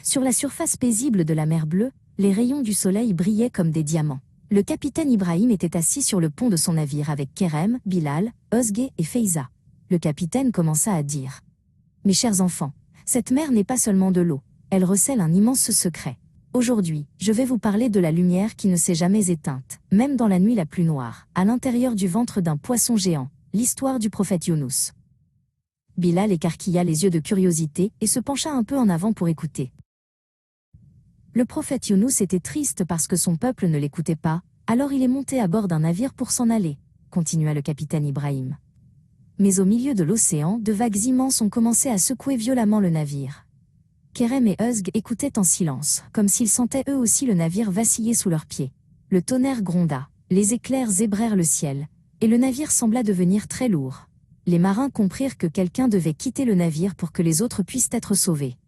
Sur la surface paisible de la mer Bleue, les rayons du soleil brillaient comme des diamants. Le capitaine Ibrahim était assis sur le pont de son navire avec Kerem, Bilal, Özge et Feyza. Le capitaine commença à dire « Mes chers enfants, cette mer n'est pas seulement de l'eau, elle recèle un immense secret. Aujourd'hui, je vais vous parler de la lumière qui ne s'est jamais éteinte, même dans la nuit la plus noire, à l'intérieur du ventre d'un poisson géant, l'histoire du prophète Younous. » Bilal écarquilla les yeux de curiosité et se pencha un peu en avant pour écouter. Le prophète Younous était triste parce que son peuple ne l'écoutait pas, alors il est monté à bord d'un navire pour s'en aller, continua le capitaine Ibrahim. Mais au milieu de l'océan, de vagues immenses ont commencé à secouer violemment le navire. Kerem et Özge écoutaient en silence, comme s'ils sentaient eux aussi le navire vaciller sous leurs pieds. Le tonnerre gronda, les éclairs zébrèrent le ciel, et le navire sembla devenir très lourd. Les marins comprirent que quelqu'un devait quitter le navire pour que les autres puissent être sauvés.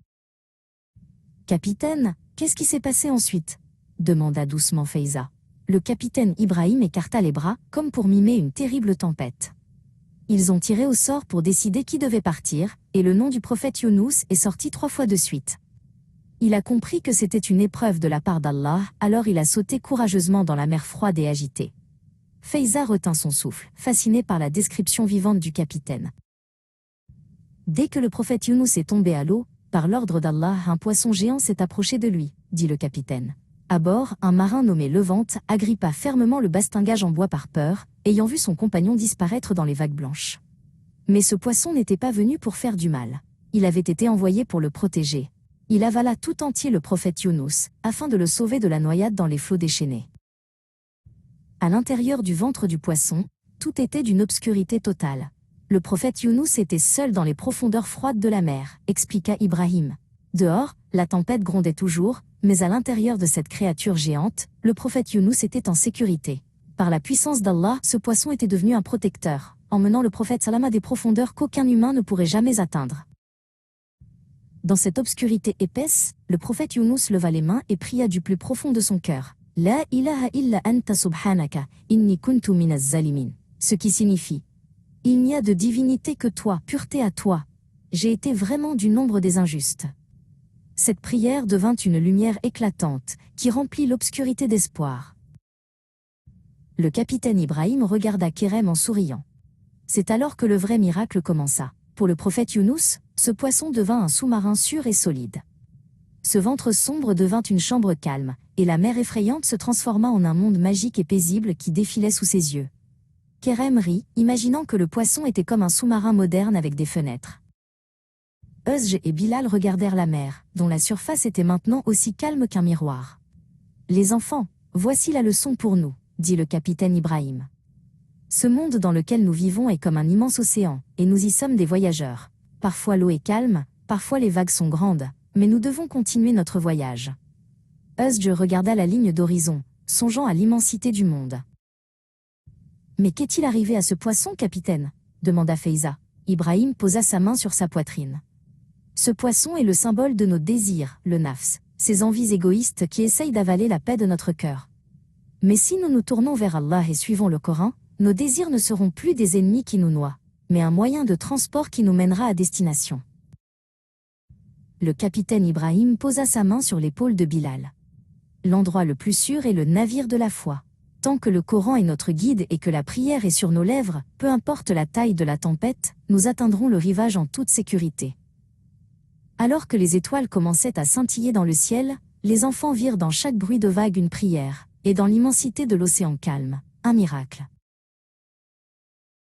« Capitaine, qu'est-ce qui s'est passé ensuite ?» demanda doucement Feyza. Le capitaine Ibrahim écarta les bras, comme pour mimer une terrible tempête. Ils ont tiré au sort pour décider qui devait partir, et le nom du prophète Younous est sorti 3 fois de suite. Il a compris que c'était une épreuve de la part d'Allah, alors il a sauté courageusement dans la mer froide et agitée. Feyza retint son souffle, fasciné par la description vivante du capitaine. Dès que le prophète Younous est tombé à l'eau, par l'ordre d'Allah, un poisson géant s'est approché de lui, dit le capitaine. À bord, un marin nommé Levante agrippa fermement le bastingage en bois par peur, ayant vu son compagnon disparaître dans les vagues blanches. Mais ce poisson n'était pas venu pour faire du mal. Il avait été envoyé pour le protéger. Il avala tout entier le prophète Younous, afin de le sauver de la noyade dans les flots déchaînés. À l'intérieur du ventre du poisson, tout était d'une obscurité totale. Le prophète Younous était seul dans les profondeurs froides de la mer, expliqua Ibrahim. Dehors, la tempête grondait toujours, mais à l'intérieur de cette créature géante, le prophète Younous était en sécurité. Par la puissance d'Allah, ce poisson était devenu un protecteur, emmenant le prophète Salam à des profondeurs qu'aucun humain ne pourrait jamais atteindre. Dans cette obscurité épaisse, le prophète Younous leva les mains et pria du plus profond de son cœur. « La ilaha illa anta subhanaka, inni kuntu minaz zalimin » ce qui signifie « Il n'y a de divinité que toi, pureté à toi. J'ai été vraiment du nombre des injustes. » Cette prière devint une lumière éclatante, qui remplit l'obscurité d'espoir. Le capitaine Ibrahim regarda Kerem en souriant. C'est alors que le vrai miracle commença. Pour le prophète Younous, ce poisson devint un sous-marin sûr et solide. Ce ventre sombre devint une chambre calme, et la mer effrayante se transforma en un monde magique et paisible qui défilait sous ses yeux. Kerem rit, imaginant que le poisson était comme un sous-marin moderne avec des fenêtres. Özge et Bilal regardèrent la mer, dont la surface était maintenant aussi calme qu'un miroir. « Les enfants, voici la leçon pour nous, » dit le capitaine Ibrahim. « Ce monde dans lequel nous vivons est comme un immense océan, et nous y sommes des voyageurs. Parfois l'eau est calme, parfois les vagues sont grandes, mais nous devons continuer notre voyage. » Özge regarda la ligne d'horizon, songeant à l'immensité du monde. « Mais qu'est-il arrivé à ce poisson, capitaine ?» demanda Feyza. Ibrahim posa sa main sur sa poitrine. « Ce poisson est le symbole de nos désirs, le nafs, ces envies égoïstes qui essayent d'avaler la paix de notre cœur. Mais si nous nous tournons vers Allah et suivons le Coran, nos désirs ne seront plus des ennemis qui nous noient, mais un moyen de transport qui nous mènera à destination. » Le capitaine Ibrahim posa sa main sur l'épaule de Bilal. « L'endroit le plus sûr est le navire de la foi. Tant que le Coran est notre guide et que la prière est sur nos lèvres, peu importe la taille de la tempête, nous atteindrons le rivage en toute sécurité. » Alors que les étoiles commençaient à scintiller dans le ciel, les enfants virent dans chaque bruit de vague une prière, et dans l'immensité de l'océan calme, un miracle.